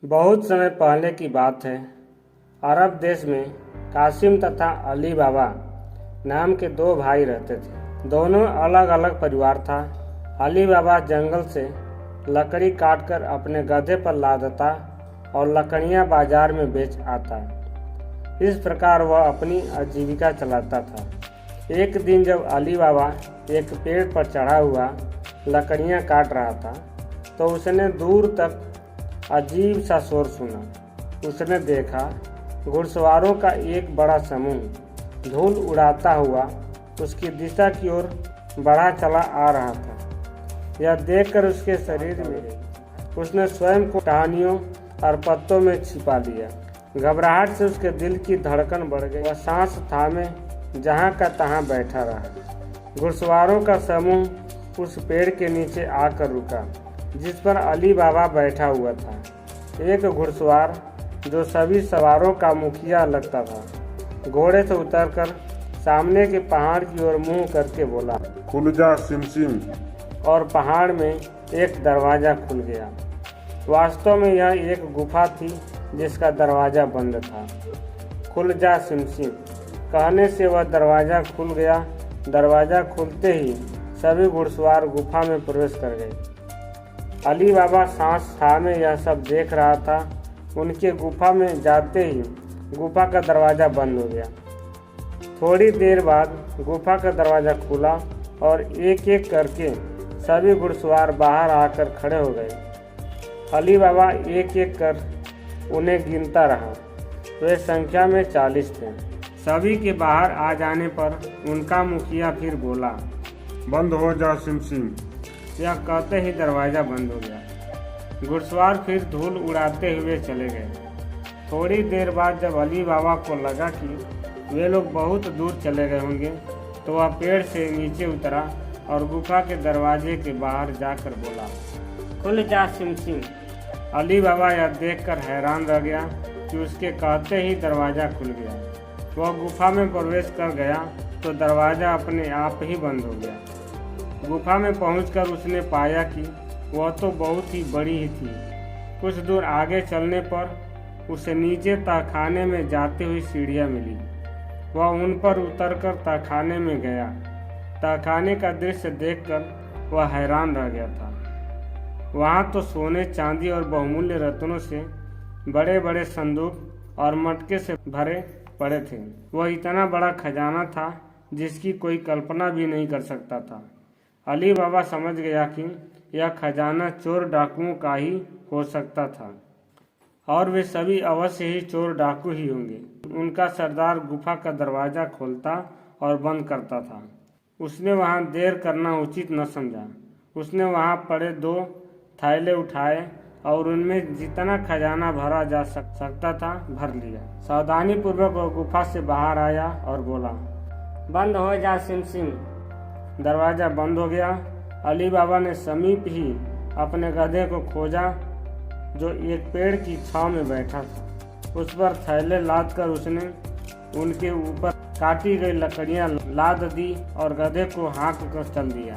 बहुत समय पहले की बात है। अरब देश में कासिम तथा अली बाबा नाम के दो भाई रहते थे। दोनों अलग अलग परिवार था। अली बाबा जंगल से लकड़ी काटकर अपने गधे पर लादता और लकड़ियां बाजार में बेच आता। इस प्रकार वह अपनी आजीविका चलाता था। एक दिन जब अली बाबा एक पेड़ पर चढ़ा हुआ लकड़ियां काट रहा था तो उसने दूर तक अजीब सा शोर सुना। उसने देखा घुड़सवारों का एक बड़ा समूह धूल उड़ाता हुआ उसकी दिशा की ओर बढ़ा चला आ रहा था। यह देखकर उसके शरीर में उसने स्वयं को टहनियों और पत्तों में छिपा लिया। घबराहट से उसके दिल की धड़कन बढ़ गई। वह सांस थामे जहाँ का तहाँ बैठा रहा। घुड़सवारों का समूह उस पेड़ के नीचे आकर रुका जिस पर अली बाबा बैठा हुआ था। एक घुड़सवार जो सभी सवारों का मुखिया लगता था घोड़े से उतरकर सामने के पहाड़ की ओर मुंह करके बोला, खुल जा सिमसिम। और पहाड़ में एक दरवाज़ा खुल गया। वास्तव में यह एक गुफा थी जिसका दरवाज़ा बंद था। खुल जा सिमसिम कहने से वह दरवाज़ा खुल गया। दरवाज़ा खुलते ही सभी घुड़सवार गुफा में प्रवेश कर गए। अली बाबा सांस थामे यह सब देख रहा था। उनके गुफा में जाते ही गुफा का दरवाज़ा बंद हो गया। थोड़ी देर बाद गुफा का दरवाज़ा खुला और एक एक करके सभी घुड़सवार बाहर आकर खड़े हो गए। अली बाबा एक एक कर उन्हें गिनता रहा। वे संख्या में 40 थे। सभी के बाहर आ जाने पर उनका मुखिया फिर बोला, बंद हो जा सिमसिम। यह कहते ही दरवाज़ा बंद हो गया। घुड़सवार फिर धूल उड़ाते हुए चले गए। थोड़ी देर बाद जब अली बाबा को लगा कि वे लोग बहुत दूर चले गए होंगे तो वह पेड़ से नीचे उतरा और गुफा के दरवाजे के बाहर जाकर बोला, खुल जा सिमसिम। अली बाबा यह देखकर हैरान रह गया कि उसके कहते ही दरवाज़ा खुल गया। वह गुफा में प्रवेश कर गया तो दरवाज़ा अपने आप ही बंद हो गया। गुफा में पहुंचकर उसने पाया कि वह तो बहुत ही बड़ी ही थी। कुछ दूर आगे चलने पर उसे नीचे तहखाने में जाती हुई सीढ़ियां मिली। वह उन पर उतरकर तहखाने में गया। तहखाने का दृश्य देखकर वह हैरान रह गया था। वहाँ तो सोने, चांदी और बहुमूल्य रत्नों से बड़े बड़े संदूक और मटके से भरे पड़े थे। वह इतना बड़ा खजाना था जिसकी कोई कल्पना भी नहीं कर सकता था। अली बाबा समझ गया कि यह खजाना चोर डाकुओं का ही हो सकता था और वे सभी अवश्य ही चोर डाकू ही होंगे। उनका सरदार गुफा का दरवाज़ा खोलता और बंद करता था। उसने वहां देर करना उचित न समझा। उसने वहां पड़े 2 थैले उठाए और उनमें जितना खजाना भरा जा सकता था भर लिया। सावधानी पूर्वक वह गुफा से बाहर आया और बोला, बंद हो जा सिमसिम। दरवाज़ा बंद हो गया। अली बाबा ने समीप ही अपने गधे को खोजा जो एक पेड़ की छांव में बैठा था। उस पर थैले लाद कर उसने उनके ऊपर काटी गई लकड़ियां लाद दी और गधे को हाँक कर चल दिया।